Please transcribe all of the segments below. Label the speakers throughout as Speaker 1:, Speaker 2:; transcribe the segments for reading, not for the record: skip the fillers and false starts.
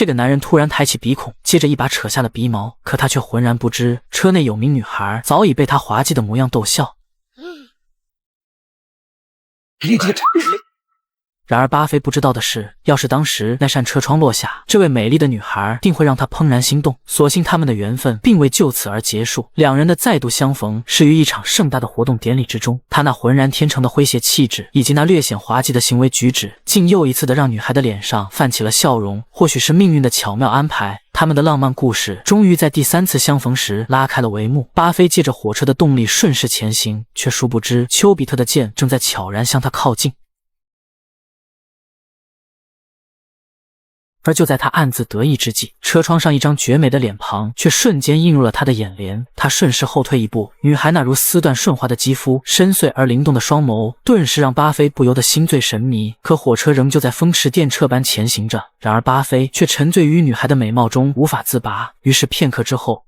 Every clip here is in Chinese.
Speaker 1: 这个男人突然抬起鼻孔，接着一把扯下了鼻毛，可他却浑然不知，车内有名女孩早已被他滑稽的模样逗笑。然而巴菲不知道的是，要是当时那扇车窗落下，这位美丽的女孩定会让他怦然心动。所幸他们的缘分并未就此而结束，两人的再度相逢是于一场盛大的活动典礼之中。他那浑然天成的诙谐气质，以及那略显滑稽的行为举止，竟又一次的让女孩的脸上泛起了笑容。或许是命运的巧妙安排，他们的浪漫故事终于在第3次相逢时拉开了帷幕。巴菲借着火车的动力顺势前行，却殊不知丘比特的箭正在悄然向他靠近。而就在他暗自得意之际，车窗上一张绝美的脸庞却瞬间映入了他的眼帘。他顺势后退一步，女孩那如丝缎顺滑的肌肤，深邃而灵动的双眸，顿时让巴菲不由得心醉神迷。可火车仍旧在风驰电掣般前行着，然而巴菲却沉醉于女孩的美貌中无法自拔。于是片刻之后，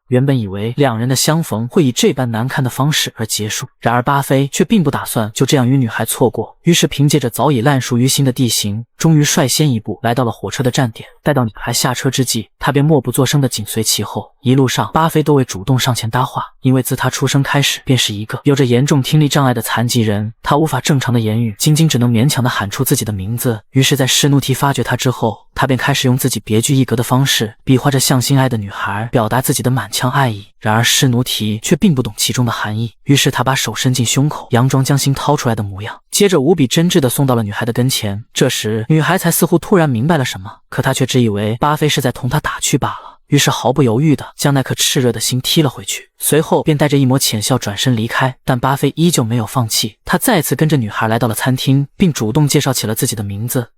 Speaker 1: 原本以为两人的相逢会以这般难堪的方式而结束，然而巴菲却并不打算就这样与女孩错过，于是凭借着早已烂熟于心的地形，终于率先一步来到了火车的站点。待到女孩下车之际，他便默不作声地紧随其后。一路上，巴菲都未主动上前搭话，因为自他出生开始便是一个有着严重听力障碍的残疾人，他无法正常的言语，仅仅只能勉强地喊出自己的名字。于是在施努提发觉他之后，他便开始用自己别具一格的方式比划着向心爱的女孩，表达自己的满腔爱意。然而施努提却并不懂其中的含义，于是他把手伸进胸口，佯装将心掏出来的模样，接着无比真挚地送到了女孩的跟前。这时女孩才似乎突然明白了什么，可她却只以为巴菲是在同她打趣罢了，于是毫不犹豫地将那颗炽热的心踢了回去，随后便带着一抹浅笑转身离开。但巴菲依旧没有放弃，他再次跟着女孩来到了餐厅，并主动介绍起了自己的名字，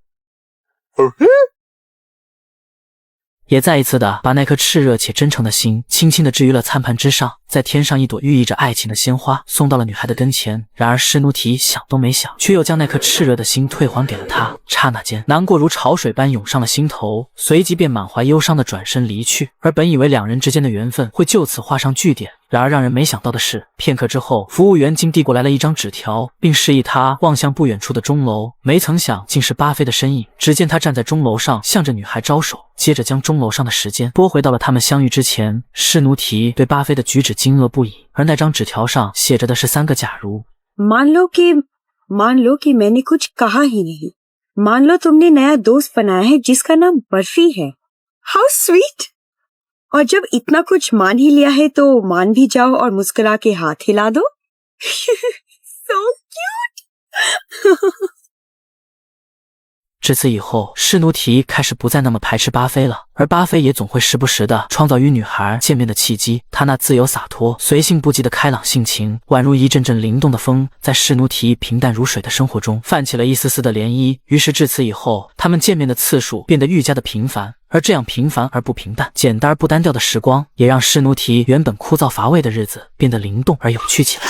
Speaker 1: 也再一次的把那颗炽热且真诚的心轻轻地置于了餐盘之上，再添上一朵寓意着爱情的鲜花，送到了女孩的跟前。然而施努提想都没想，却又将那颗炽热的心退还给了她。刹那间，难过如潮水般涌上了心头，随即便满怀忧伤的转身离去。而本以为两人之间的缘分会就此画上句点，然而让人没想到的是，片刻之后，服务员竟递过来了一张纸条，并示意他望向不远处的钟楼。没曾想竟是巴菲的身影，只见他站在钟楼上向着女孩招手，接着将钟楼上的时间拨回到了他们相遇之前。施努提对巴菲的举止惊愕不已，而那张纸条上写着的是3个假如。
Speaker 2: मान लो कि मैंने कुछ कहा ही नहीं। मान लो तुमने नया दोस्त बनाया है जिसका नाम बर्फी है। How sweet! और जब इतना कुछ मान ही लिया है तो मान भी जाओ और मुस्कुरा के हाथ हिला दो। So cute!
Speaker 1: 至此以后，施努提开始不再那么排斥巴菲了，而巴菲也总会时不时地创造与女孩见面的契机。他那自由洒脱、随性不羁的开朗性情，宛如一阵阵灵动的风，在施努提平淡如水的生活中泛起了一丝丝的涟漪。于是至此以后，他们见面的次数变得愈加的频繁，而这样平凡而不平淡、简单而不单调的时光，也让施努提原本枯燥乏味的日子变得灵动而有趣起来。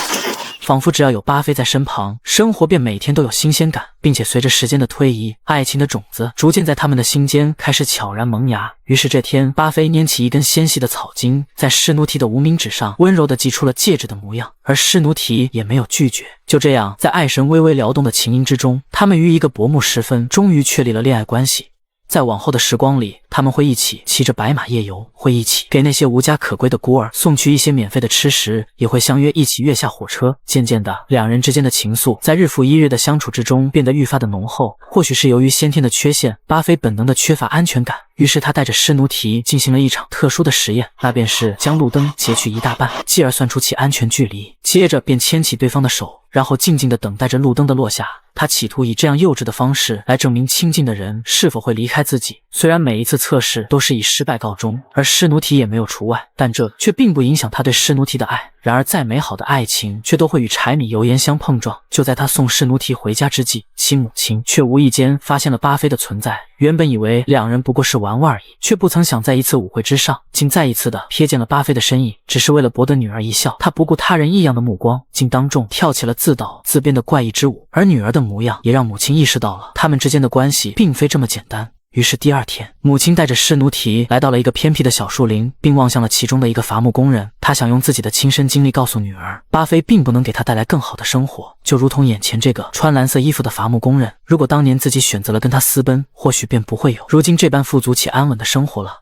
Speaker 1: 仿佛只要有巴菲在身旁，生活便每天都有新鲜感，并且随着时间的推移，爱情的种子逐渐在他们的心间开始悄然萌芽。于是这天，巴菲拈起一根纤细的草茎，在施努提的无名指上温柔地击出了戒指的模样，而施努提也没有拒绝。就这样，在爱神微微撩动的琴音之中，他们于一个薄暮时分终于确立了恋爱关系。在往后的时光里，他们会一起骑着白马夜游，会一起给那些无家可归的孤儿送去一些免费的吃食，也会相约一起跃下火车。渐渐的，两人之间的情愫在日复一日的相处之中变得愈发的浓厚。或许是由于先天的缺陷，巴菲本能的缺乏安全感，于是他带着施努提进行了一场特殊的实验，那便是将路灯截去一大半，继而算出其安全距离，接着便牵起对方的手，然后静静地等待着路灯的落下。他企图以这样幼稚的方式来证明亲近的人是否会离开自己。虽然每一次测试都是以失败告终，而施努提也没有除外，但这却并不影响他对施努提的爱。然而再美好的爱情却都会与柴米油盐相碰撞。就在他送施努提回家之际，其母亲却无意间发现了巴菲的存在。原本以为两人不过是玩玩而已，却不曾想在一次舞会之上，竟再一次的瞥见了巴菲的身影。只是为了博得女儿一笑，他不顾他人异样的目光，竟当众跳起了自导自编的怪异之舞。而女儿的模样也让母亲意识到了他们之间的关系并非这么简单。于是第二天，母亲带着施奴提来到了一个偏僻的小树林，并望向了其中的一个伐木工人。他想用自己的亲身经历告诉女儿，巴菲并不能给她带来更好的生活，就如同眼前这个穿蓝色衣服的伐木工人。如果当年自己选择了跟他私奔，或许便不会有如今这般富足且安稳的生活了。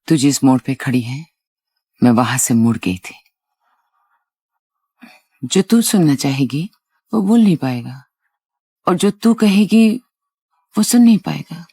Speaker 3: तू जिस मोड़ पे खड़ी है, मैं वहां से मुड़ गई थी। जो तू सुनना चाहेगी, वो बोल नहीं पाएगा, और जो तू कहेगी, वो सुन नहीं पाएगा।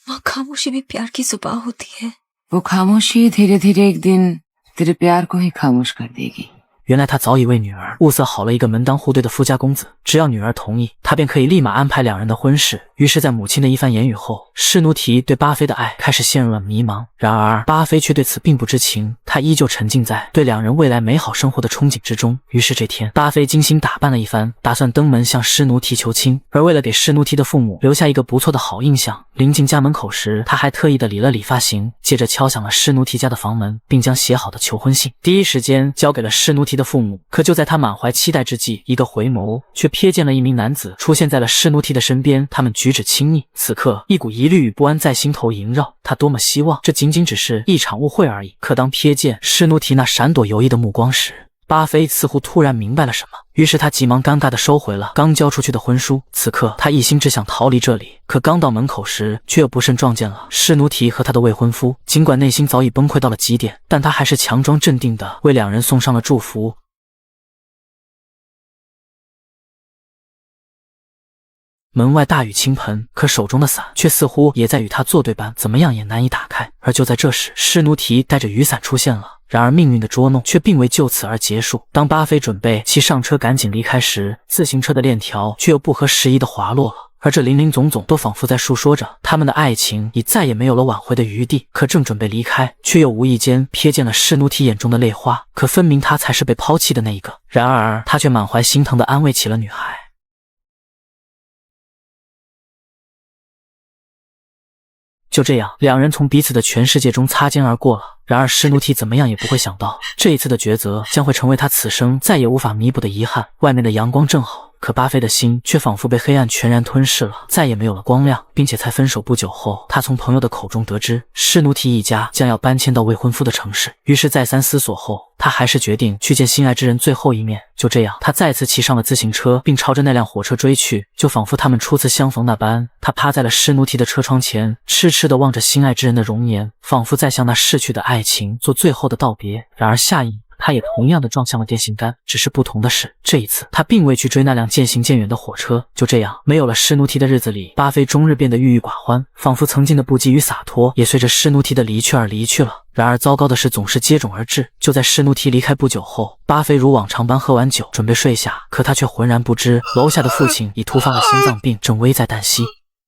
Speaker 4: माँ, खामोशी भी प्यार की जुबान होती है।
Speaker 3: वो खामोशी धीरे धीरे एक दिन तेरे प्यार को ही खामोश कर देगी।
Speaker 1: 原来他早已为女儿物色好了一个门当户对的富家公子，只要女儿同意，他便可以立马安排两人的婚事。于是在母亲的一番言语后，施奴提对巴菲的爱开始陷入了迷茫。然而巴菲却对此并不知情，他依旧沉浸在对两人未来美好生活的憧憬之中。于是这天，巴菲精心打扮了一番，打算登门向施奴提求亲。而为了给施奴提的父母留下一个不错的好印象，临近家门口时，他还特意的理了理发型，接着敲响了施奴提家的房门，并将写好的求婚信第一时间交给了施奴提的父母。可就在他满怀期待之际，一个回眸却瞥见了一名男子出现在了施奴提的身边，他们举止亲昵。此刻一股疑虑与不安在心头萦绕，他多么希望这仅仅只是一场误会而已。可当瞥见施奴提那闪躲游移的目光时，巴菲似乎突然明白了什么，于是他急忙尴尬地收回了刚交出去的婚书。此刻他一心只想逃离这里，可刚到门口时，却又不慎撞见了施奴提和他的未婚夫。尽管内心早已崩溃到了极点，但他还是强装镇定地为两人送上了祝福。门外大雨倾盆，可手中的伞却似乎也在与他作对般，怎么样也难以打开。而就在这时，施奴提带着雨伞出现了。然而命运的捉弄却并未就此而结束。当巴菲准备骑上车赶紧离开时，自行车的链条却又不合时宜地滑落了。而这林林总总都仿佛在述说着他们的爱情已再也没有了挽回的余地。可正准备离开，却又无意间瞥见了施奴提眼中的泪花，可分明他才是被抛弃的那一个。然而他却满怀心疼地安慰起了女孩。就这样，两人从彼此的全世界中擦肩而过了。然而施奴提怎么样也不会想到，这一次的抉择将会成为他此生再也无法弥补的遗憾。外面的阳光正好，可巴菲的心却仿佛被黑暗全然吞噬了，再也没有了光亮。并且才分手不久后，他从朋友的口中得知施奴提一家将要搬迁到未婚夫的城市。于是再三思索后，他还是决定去见心爱之人最后一面。就这样，他再次骑上了自行车，并朝着那辆火车追去，就仿佛他们初次相逢那般。他趴在了施奴提的车窗前，痴痴地望着心爱之人的容颜，仿佛在向那逝去的爱情做最后的道别。然而下一秒，他也同样的撞向了电线杆，只是不同的是，这一次他并未去追那辆渐行渐远的火车。就这样，没有了施奴提的日子里，巴菲终日变得郁郁寡欢，仿佛曾经的不羁与洒脱也随着施奴提的离去而离去了。然而糟糕的事总是接踵而至，就在施奴提离开不久后，巴菲如往常般喝完酒准备睡下，可他却浑然不知楼下的父亲已突发了心脏病，正危在旦夕。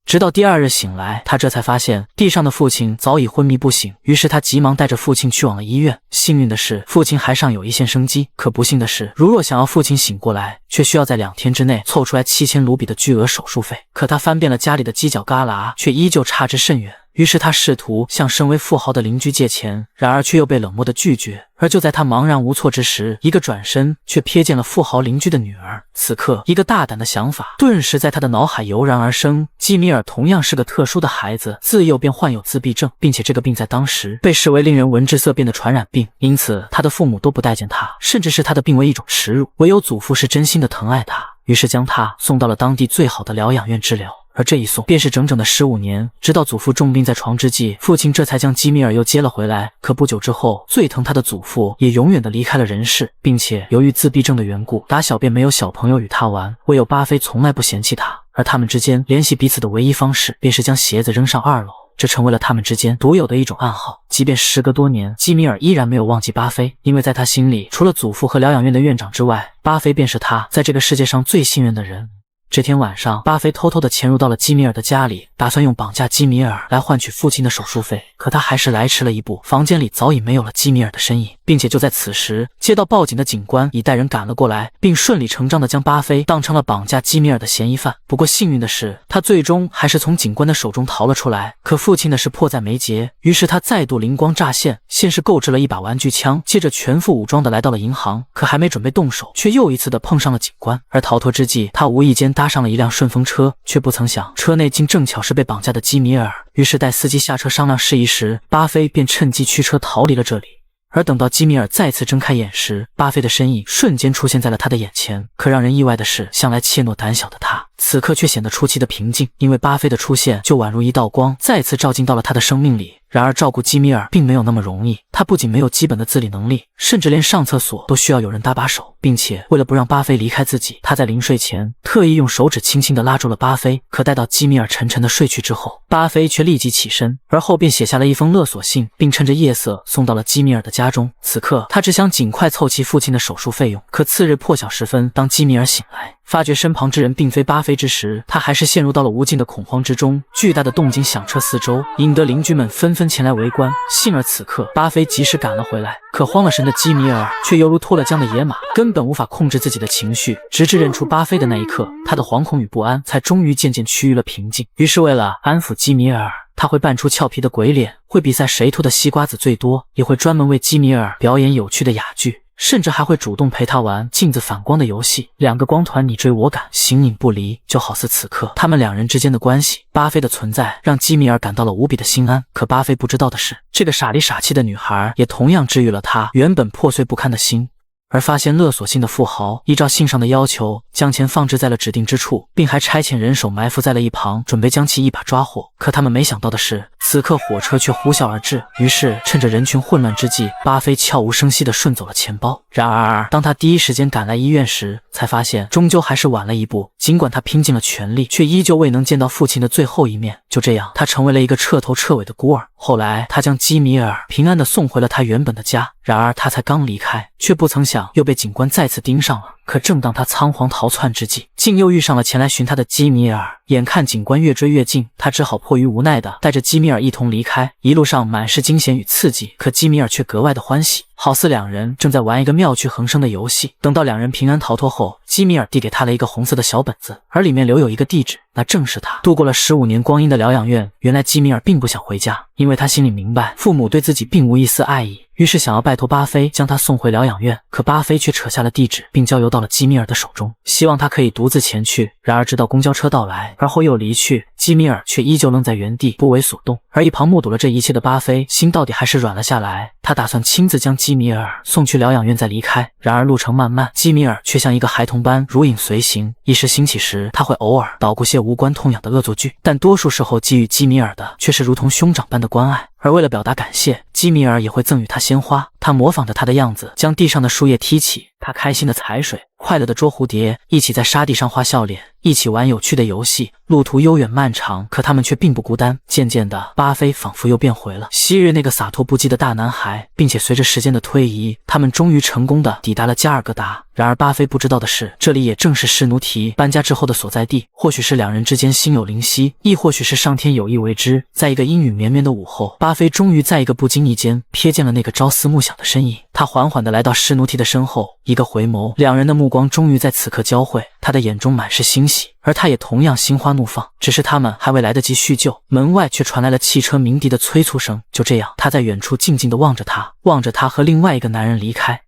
Speaker 1: 直到第二日醒来，他这才发现地上的父亲早已昏迷不醒，于是他急忙带着父亲去往了医院。幸运的是，父亲还尚有一线生机，可不幸的是，如若想要父亲醒过来，却需要在2天之内凑出来7000卢比的巨额手术费。可他翻遍了家里的犄角旮旯，却依旧差之甚远。于是他试图向身为富豪的邻居借钱，然而却又被冷漠的拒绝。而就在他茫然无措之时，一个转身却瞥见了富豪邻居的女儿。此刻，一个大胆的想法顿时在他的脑海油然而生。基米尔同样是个特殊的孩子，自幼便患有自闭症，并且这个病在当时被视为令人闻之色变的传染病，因此他的父母都不待见他，甚至视他的病为一种耻辱。唯有祖父是真心的疼爱他，于是将他送到了当地最好的疗养院治疗。而这一送便是整整的15年，直到祖父重病在床之际，父亲这才将基米尔又接了回来。可不久之后，最疼他的祖父也永远的离开了人世，并且由于自闭症的缘故，打小便没有小朋友与他玩。唯有巴菲从来不嫌弃他，而他们之间联系彼此的唯一方式，便是将鞋子扔上2楼。这成为了他们之间独有的一种暗号。即便时隔多年，基米尔依然没有忘记巴菲，因为在他心里，除了祖父和疗养院的院长之外，巴菲便是他在这个世界上最信任的人。这天晚上，巴菲偷偷地潜入到了基米尔的家里，打算用绑架基米尔来换取父亲的手术费。可他还是来迟了一步，房间里早已没有了基米尔的身影，并且就在此时，接到报警的警官已带人赶了过来，并顺理成章地将巴菲当成了绑架基米尔的嫌疑犯。不过幸运的是，他最终还是从警官的手中逃了出来。可父亲的事迫在眉睫，于是他再度灵光乍现，先是购置了一把玩具枪，接着全副武装地来到了银行。可还没准备动手，却又一次地碰上了警官。而逃脱之际，他无意间搭上了一辆顺风车，却不曾想车内竟正巧是被绑架的基米尔。于是待司机下车商量事宜时，巴菲便趁机驱车逃离了这里。而等到基米尔再次睁开眼时，巴菲的身影瞬间出现在了他的眼前。可让人意外的是，向来怯懦胆小的他，此刻却显得出奇的平静，因为巴菲的出现就宛如一道光，再次照进到了他的生命里。然而照顾基米尔并没有那么容易，他不仅没有基本的自理能力，甚至连上厕所都需要有人搭把手，并且为了不让巴菲离开自己，他在临睡前特意用手指轻轻地拉住了巴菲。可待到基米尔沉沉地睡去之后，巴菲却立即起身，而后便写下了一封勒索信，并趁着夜色送到了基米尔的家中。此刻他只想尽快凑齐父亲的手术费用。可次日破晓时分，当基米尔醒来，发觉身旁之人并非巴菲之时，他还是陷入到了无尽的恐慌之中。巨大的动静响彻四周，引得邻居们纷纷前来围观。幸而此刻巴菲及时赶了回来，可慌了神的基米尔却犹如脱了缰的野马，根本无法控制自己的情绪，直至认出巴菲的那一刻，他的惶恐与不安才终于渐渐趋于了平静。于是为了安抚基米尔，他会扮出俏皮的鬼脸，会比赛谁吐的西瓜子最多，也会专门为基米尔表演有趣的哑剧，甚至还会主动陪他玩镜子反光的游戏。两个光团你追我赶，形影不离，就好似此刻他们两人之间的关系。巴菲的存在让基米尔感到了无比的心安，可巴菲不知道的是，这个傻里傻气的女孩也同样治愈了他原本破碎不堪的心。而发现勒索信的富豪依照信上的要求，将钱放置在了指定之处，并还差遣人手埋伏在了一旁，准备将其一把抓获。可他们没想到的是，此刻火车却呼啸而至，于是趁着人群混乱之际，巴菲悄无声息地顺走了钱包。然而当他第一时间赶来医院时，才发现终究还是晚了一步，尽管他拼尽了全力，却依旧未能见到父亲的最后一面。就这样，他成为了一个彻头彻尾的孤儿。后来他将基米尔平安地送回了他原本的家，然而他才刚离开，却不曾想又被警官再次盯上了。可正当他仓皇逃窜之际，竟又遇上了前来寻他的基米尔。眼看警官越追越近，他只好迫于无奈地带着基米尔一同离开。一路上满是惊险与刺激，可基米尔却格外的欢喜，好似两人正在玩一个妙趣横生的游戏。等到两人平安逃脱后，基米尔递给他了一个红色的小本子，而里面留有一个地址，那正是他度过了15年光阴的疗养院。原来基米尔并不想回家，因为他心里明白父母对自己并无一丝爱意，于是想要拜托巴菲将他送回疗养院。可巴菲却扯下了地址，并交由到了基米尔的手中，希望他可以独自前去。然而直到公交车到来，而后又离去，基米尔却依旧愣在原地，不为所动。而一旁目睹了这一切的巴菲心到底还是软了下来，他打算亲自将基米尔送去疗养院再离开。然而路程漫漫，基米尔却像一个孩童般如影随形。一时兴起时，他会偶尔捣鼓些无关痛痒的恶作剧，但多数时候给予基米尔的却是如同兄长般的关爱。而为了表达感谢，基米尔也会赠予他鲜花。他模仿着他的样子，将地上的树叶踢起，他开心的踩水，快乐的捉蝴蝶，一起在沙地上画笑脸，一起玩有趣的游戏。路途悠远漫长，可他们却并不孤单。渐渐的，巴菲仿佛又变回了昔日那个洒脱不羁的大男孩，并且随着时间的推移，他们终于成功的抵达了加尔各答。然而巴菲不知道的是，这里也正是施奴提搬家之后的所在地。或许是两人之间心有灵犀，亦或许是上天有意为之。在一个阴雨绵绵的午后，巴菲终于在一个不经意间瞥见了那个朝思暮想的身影。他缓缓地来到施奴提的身后，一个回眸，两人的目光终于在此刻交汇。他的眼中满是欣喜，而他也同样心花怒放。只是他们还未来得及叙旧，门外却传来了汽车鸣笛的催促声。就这样，他在远处静静地望着他，望着他和另外一个男人离开。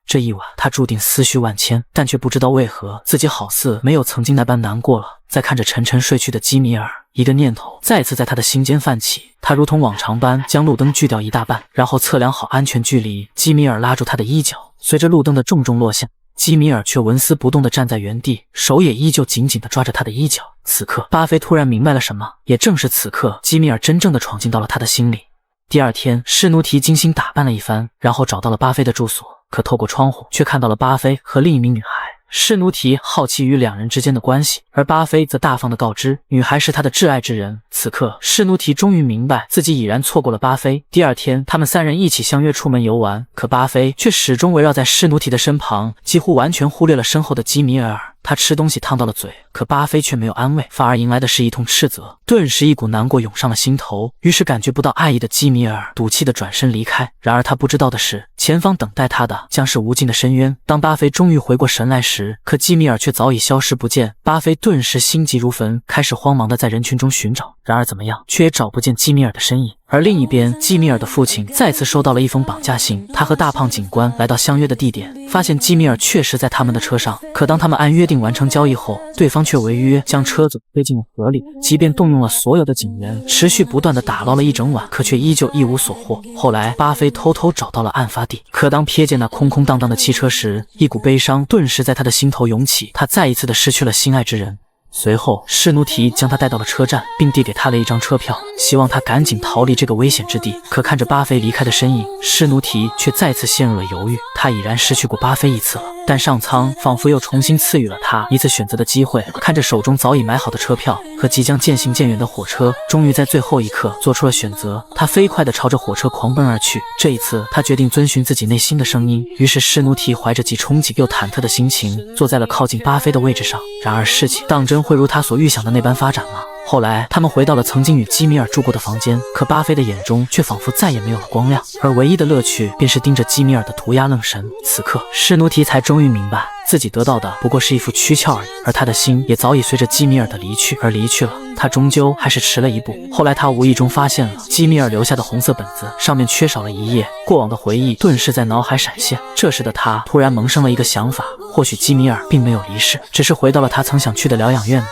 Speaker 1: 这一晚，他注定思绪万千，但却不知道为何自己好似没有曾经那般难过了。在看着沉沉睡去的基米尔，一个念头再次在他的心间泛起。他如同往常般将路灯锯掉一大半，然后测量好安全距离。基米尔拉住他的衣角，随着路灯的重重落下，基米尔却纹丝不动地站在原地，手也依旧紧紧地抓着他的衣角。此刻，巴菲突然明白了什么，也正是此刻，基米尔真正地闯进到了他的心里。第二天，施奴提精心打扮了一番，然后找到了巴菲的住所。可透过窗户却看到了巴菲和另一名女孩。施奴提好奇于两人之间的关系，而巴菲则大方地告知女孩是他的挚爱之人。此刻，施奴提终于明白自己已然错过了巴菲。第二天，他们三人一起相约出门游玩，可巴菲却始终围绕在施奴提的身旁，几乎完全忽略了身后的基米尔。他吃东西烫到了嘴，可巴菲却没有安慰，反而迎来的是一通斥责。顿时一股难过涌上了心头，于是感觉不到爱意的基米尔赌气地转身离开。然而他不知道的是，前方等待他的将是无尽的深渊。当巴菲终于回过神来时，可基米尔却早已消失不见。巴菲顿时心急如焚，开始慌忙地在人群中寻找，然而怎么样却也找不见基米尔的身影。而另一边，基米尔的父亲再次收到了一封绑架信，他和大胖警官来到相约的地点，发现基米尔确实在他们的车上，可当他们按约定完成交易后，对方却违约将车子推进了河里。即便动用了所有的警员，持续不断地打捞了一整晚，可却依旧一无所获。后来巴菲偷偷找到了案发地，可当瞥见那空空荡荡的汽车时，一股悲伤顿时在他的心头涌起，他再一次地失去了心爱之人。随后，施奴提将他带到了车站，并递给他了一张车票，希望他赶紧逃离这个危险之地。可看着巴菲离开的身影，施奴提却再次陷入了犹豫。他已然失去过巴菲一次了，但上苍仿佛又重新赐予了他一次选择的机会。看着手中早已买好的车票和即将渐行渐远的火车，终于在最后一刻做出了选择。他飞快地朝着火车狂奔而去。这一次，他决定遵循自己内心的声音。于是，施奴提怀着既憧憬又忐忑的心情，坐在了靠近巴菲的位置上。然而，事情当真会如他所预想的那般发展吗？后来，他们回到了曾经与基米尔住过的房间，可巴菲的眼中却仿佛再也没有了光亮，而唯一的乐趣便是盯着基米尔的涂鸦愣神。此刻，施奴提才终于明白，自己得到的不过是一副躯壳而已，而他的心也早已随着基米尔的离去而离去了。他终究还是迟了一步。后来，他无意中发现了基米尔留下的红色本子，上面缺少了一页，过往的回忆顿时在脑海闪现。这时的他突然萌生了一个想法，或许基米尔并没有离世，只是回到了他曾想去的疗养院呢。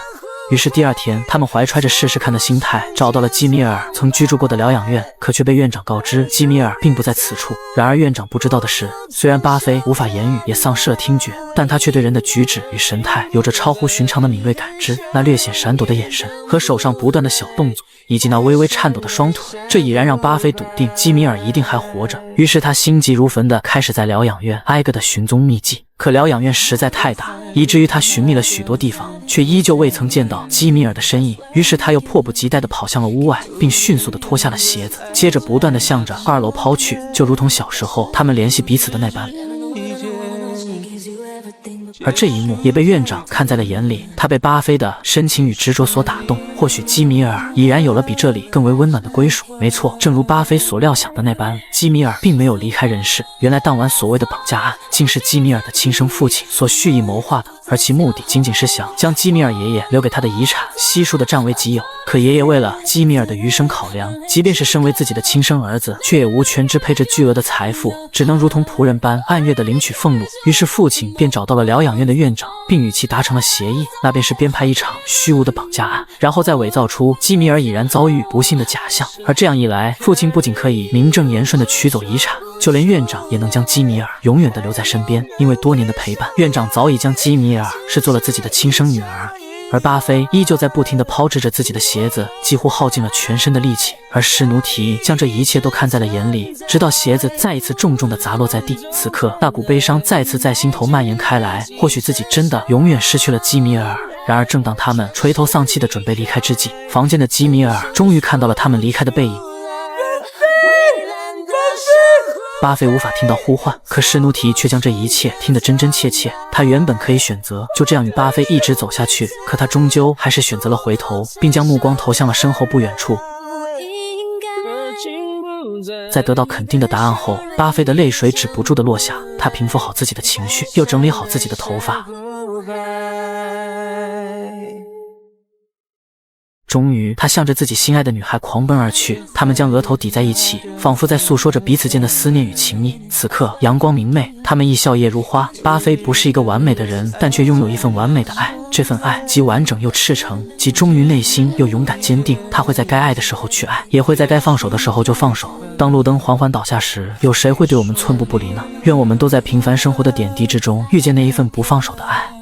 Speaker 1: 于是第二天，他们怀揣着试试看的心态，找到了基米尔曾居住过的疗养院，可却被院长告知基米尔并不在此处。然而院长不知道的是，虽然巴菲无法言语，也丧失了听觉，但他却对人的举止与神态有着超乎寻常的敏锐感知。那略显闪躲的眼神和手上不断的小动作，以及那微微颤抖的双腿，这已然让巴菲笃定基米尔一定还活着。于是他心急如焚地开始在疗养院挨个的寻踪觅迹。可疗养院实在太大，以至于他寻觅了许多地方，却依旧未曾见到基米尔的身影。于是他又迫不及待地跑向了屋外，并迅速地脱下了鞋子，接着不断地向着2楼抛去，就如同小时候他们联系彼此的那般。而这一幕也被院长看在了眼里，他被巴菲的深情与执着所打动。或许基米尔已然有了比这里更为温暖的归属。没错，正如巴菲所料想的那般，基米尔并没有离开人世。原来当晚所谓的绑架案，竟是基米尔的亲生父亲所蓄意谋划的，而其目的仅仅是想将基米尔爷爷留给他的遗产悉数的占为己有。可爷爷为了基米尔的余生考量，即便是身为自己的亲生儿子，却也无权支配这巨额的财富，只能如同仆人般按月的领取俸禄。于是父亲便找到了疗养院的院长，并与其达成了协议，那便是编排一场虚无的绑架案，然后再伪造出基米尔已然遭遇不幸的假象。而这样一来，父亲不仅可以名正言顺地取走遗产，就连院长也能将基米尔永远地留在身边。因为多年的陪伴，院长早已将基米尔视作了自己的亲生女儿。而巴菲依旧在不停地抛掷着自己的鞋子，几乎耗尽了全身的力气。而施奴提将这一切都看在了眼里，直到鞋子再一次重重地砸落在地。此刻，那股悲伤再次在心头蔓延开来，或许自己真的永远失去了基米尔。然而正当他们垂头丧气地准备离开之际，房间的基米尔终于看到了他们离开的背影。巴菲无法听到呼唤，可施奴提却将这一切听得真真切切。他原本可以选择就这样与巴菲一直走下去，可他终究还是选择了回头，并将目光投向了身后不远处。在得到肯定的答案后，巴菲的泪水止不住地落下。他平复好自己的情绪，又整理好自己的头发。终于，他向着自己心爱的女孩狂奔而去，他们将额头抵在一起，仿佛在诉说着彼此间的思念与情谊。此刻，阳光明媚，他们亦笑靥如花。巴菲不是一个完美的人，但却拥有一份完美的爱。这份爱既完整又赤诚，既忠于内心又勇敢坚定。他会在该爱的时候去爱，也会在该放手的时候就放手。当路灯缓缓倒下时，有谁会对我们寸步不离呢？愿我们都在平凡生活的点滴之中，遇见那一份不放手的爱。